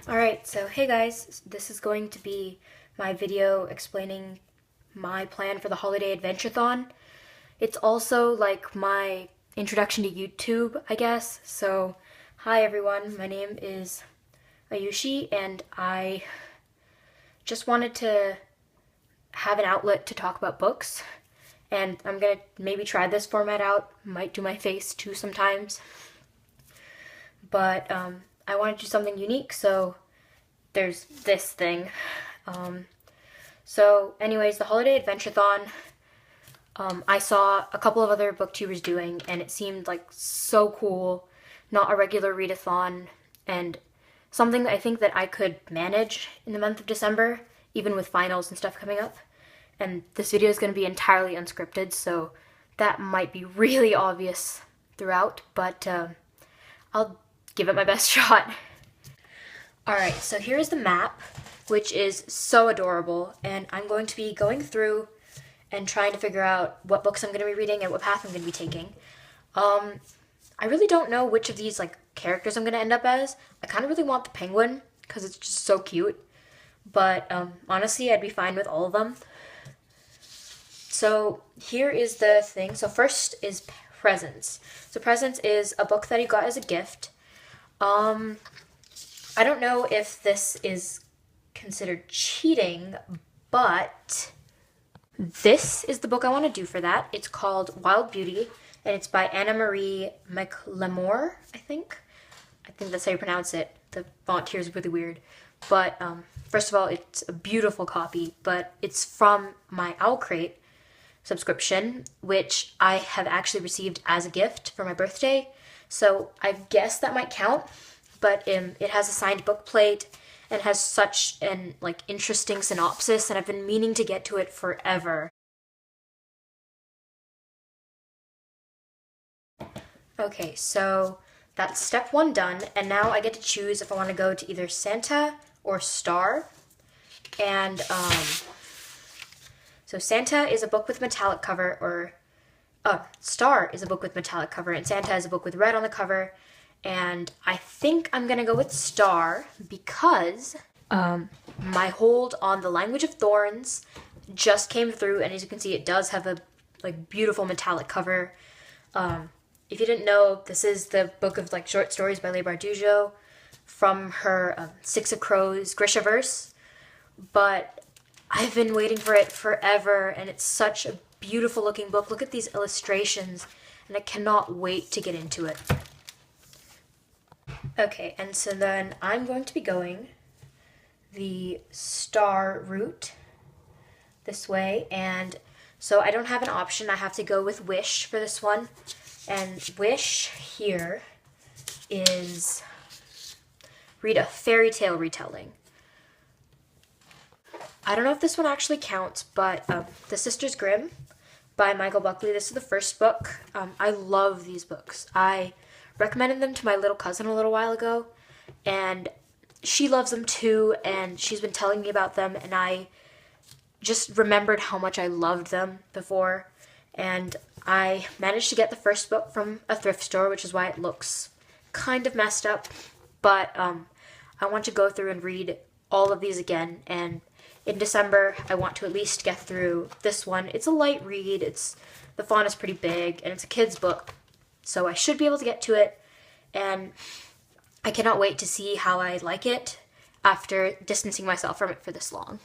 Alright, so hey guys, this is going to be my video explaining my plan for the holiday Adventure-a-Thon. It's also like my introduction to YouTube, I guess. So, hi everyone, my name is Ayushi, and I just wanted to have an outlet to talk about books. And I'm gonna maybe try this format out, might do my face too sometimes. But I want to do something unique, so there's this thing. So anyways, the Holiday Adventure-a-Thon, I saw a couple of other booktubers doing, and it seemed like so cool, not a regular readathon, and something that I think that I could manage in the month of December, even with finals and stuff coming up. And this video is going to be entirely unscripted, so that might be really obvious throughout, but I'll give it my best shot. Alright, so here's the map, which is so adorable, and I'm going to be going through and trying to figure out what books I'm going to be reading and what path I'm going to be taking. I really don't know which of these characters I'm going to end up as. I kind of really want the penguin, because it's just so cute, but honestly, I'd be fine with all of them. So here is the thing. So first is Presents. So Presents is a book that he got as a gift. I don't know if this is considered cheating, but this is the book I want to do for that. It's called Wild Beauty, and it's by Anna Marie McLemore, I think. I think that's how you pronounce it. The font here is really weird. But first of all, it's a beautiful copy, but it's from my Owl Crate subscription, which I have actually received as a gift for my birthday. So I guess that might count, but it has a signed book plate and has such an interesting synopsis, and I've been meaning to get to it forever. Okay, so that's step one done, and now I get to choose if I want to go to either Santa or Star. And so Santa is a book with metallic cover, or Star is a book with metallic cover, and Santa is a book with red on the cover. And I think I'm gonna go with Star because my hold on The Language of Thorns just came through, and as you can see, it does have a beautiful metallic cover. If you didn't know, this is the book of short stories by Leigh Bardugo from her Six of Crows Grishaverse, but I've been waiting for it forever, and it's such a beautiful looking book. Look at these illustrations, and I cannot wait to get into it. Okay, and so then I'm going to be going the Star route this way, and so I don't have an option. I have to go with Wish for this one, and Wish here is read a fairy tale retelling. I don't know if this one actually counts, but The Sisters Grimm by Michael Buckley. This is the first book. I love these books. I recommended them to my little cousin a little while ago, and she loves them too, and she's been telling me about them, and I just remembered how much I loved them before, and I managed to get the first book from a thrift store, which is why it looks kind of messed up, but I want to go through and read all of these again, and in December, I want to at least get through this one. It's a light read, the font is pretty big, and it's a kid's book, so I should be able to get to it, and I cannot wait to see how I like it after distancing myself from it for this long.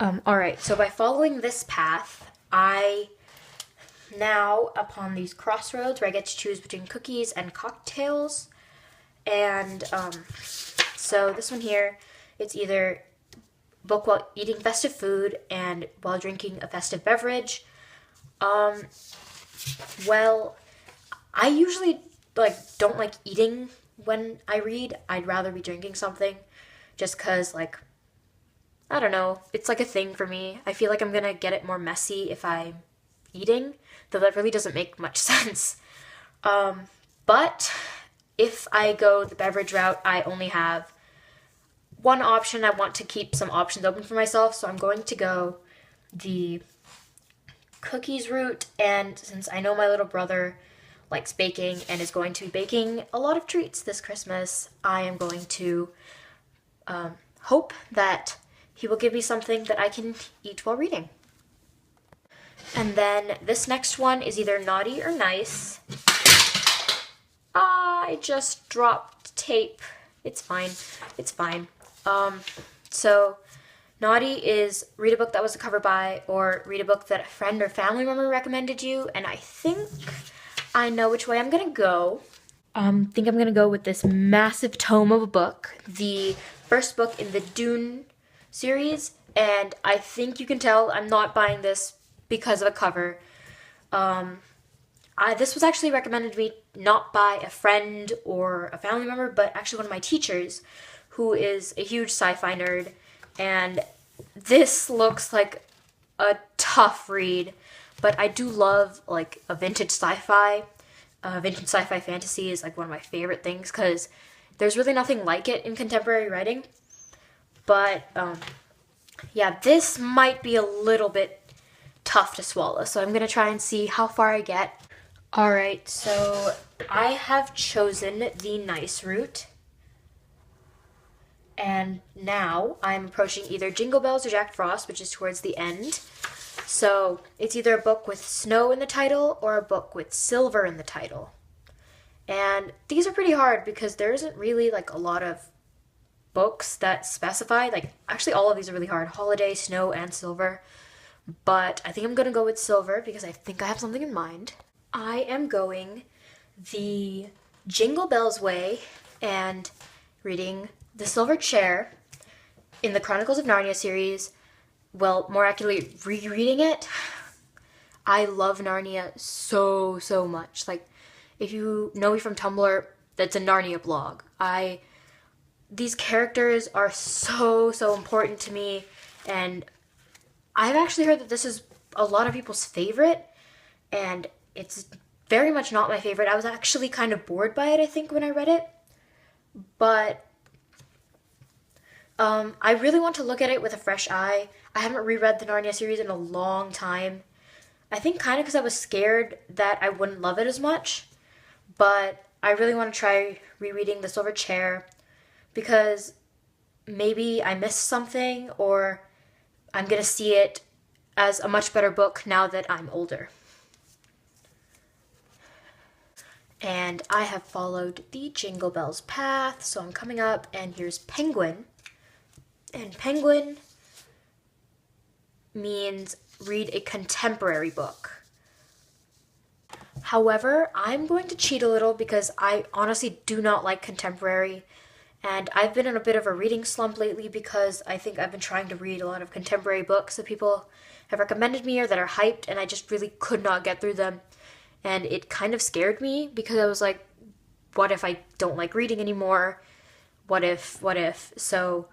Alright, so by following this path, I now upon these crossroads where I get to choose between cookies and cocktails, and so this one here, it's either book while eating festive food and while drinking a festive beverage. Well, I usually don't like eating when I read. I'd rather be drinking something, just cause I don't know, it's a thing for me. I feel like I'm gonna get it more messy if I'm eating, though that really doesn't make much sense. But if I go the beverage route, I only have one option. I want to keep some options open for myself, so I'm going to go the cookies route, and since I know my little brother likes baking and is going to be baking a lot of treats this Christmas. I am going to hope that he will give me something that I can eat while reading. And then this next one is either naughty or nice. I just dropped tape. It's fine. It's fine. So naughty is read a book that was a cover by, or read a book that a friend or family member recommended you, and I think I know which way I'm gonna go. Think I'm gonna go with this massive tome of a book, the first book in the Dune series, and I think you can tell I'm not buying this because of a cover. This was actually recommended to me not by a friend or a family member, but actually one of my teachers, who is a huge sci-fi nerd, and this looks like a tough read, but I do love like a vintage sci-fi. Vintage sci-fi fantasy is like one of my favorite things because there's really nothing like it in contemporary writing. But yeah, this might be a little bit tough to swallow, so I'm gonna try and see how far I get. Alright, so I have chosen the nice route, and now I'm approaching either Jingle Bells or Jack Frost, which is towards the end. So it's either a book with snow in the title or a book with silver in the title. And these are pretty hard because there isn't really like a lot of books that specify, like actually all of these are really hard, holiday, snow, and silver. But I think I'm gonna go with silver because I think I have something in mind. I am going the Jingle Bells way and reading The Silver Chair in the Chronicles of Narnia series. Well, more accurately, rereading it. I love Narnia so much. Like, if you know me from Tumblr, that's a Narnia blog. These characters are so important to me, and I've actually heard that this is a lot of people's favorite, and it's very much not my favorite. I was actually kind of bored by it, I think, when I read it, but I really want to look at it with a fresh eye. I haven't reread the Narnia series in a long time. I think kind of because I was scared that I wouldn't love it as much, but I really want to try rereading The Silver Chair because maybe I missed something, or I'm going to see it as a much better book now that I'm older. And I have followed the Jingle Bells path, so I'm coming up, and here's Penguin. And Penguin means read a contemporary book. However, I'm going to cheat a little because I honestly do not like contemporary, and I've been in a bit of a reading slump lately because I think I've been trying to read a lot of contemporary books that people have recommended me or that are hyped, and I just really could not get through them. And it kind of scared me because I was like, what if I don't like reading anymore? What if? So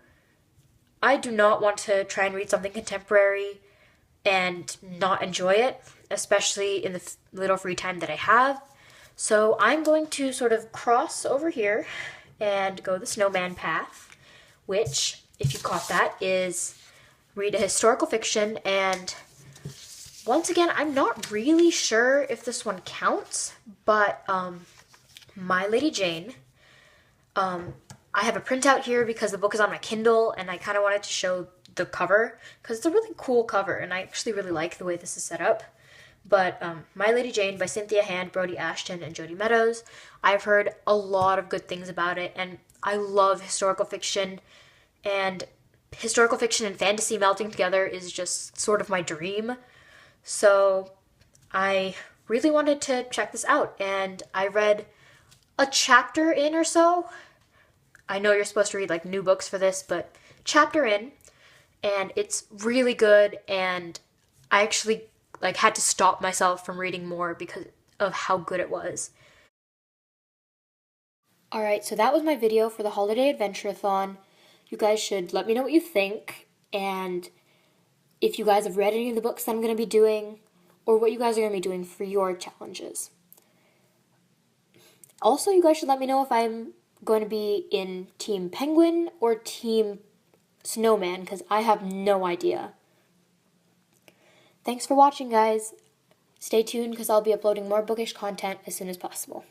I do not want to try and read something contemporary and not enjoy it, especially in the little free time that I have. So I'm going to sort of cross over here and go the snowman path, which, if you caught that, is read a historical fiction. And once again, I'm not really sure if this one counts, but My Lady Jane. I have a printout here because the book is on my Kindle, and I kind of wanted to show the cover because it's a really cool cover, and I actually really like the way this is set up. But My Lady Jane by Cynthia Hand, Brody Ashton, and Jody Meadows. I've heard a lot of good things about it, and I love historical fiction, and historical fiction and fantasy melting together is just sort of my dream. So I really wanted to check this out, and I read a chapter in or so. I know you're supposed to read like new books for this, but chapter in, and it's really good, and I actually like had to stop myself from reading more because of how good it was. Alright, so that was my video for the Holiday Adventure-a-Thon. You guys should let me know what you think, and if you guys have read any of the books that I'm going to be doing, or what you guys are going to be doing for your challenges. Also, you guys should let me know if I'm going to be in Team Penguin or Team Snowman, because I have no idea. Thanks for watching, guys. Stay tuned because I'll be uploading more bookish content as soon as possible.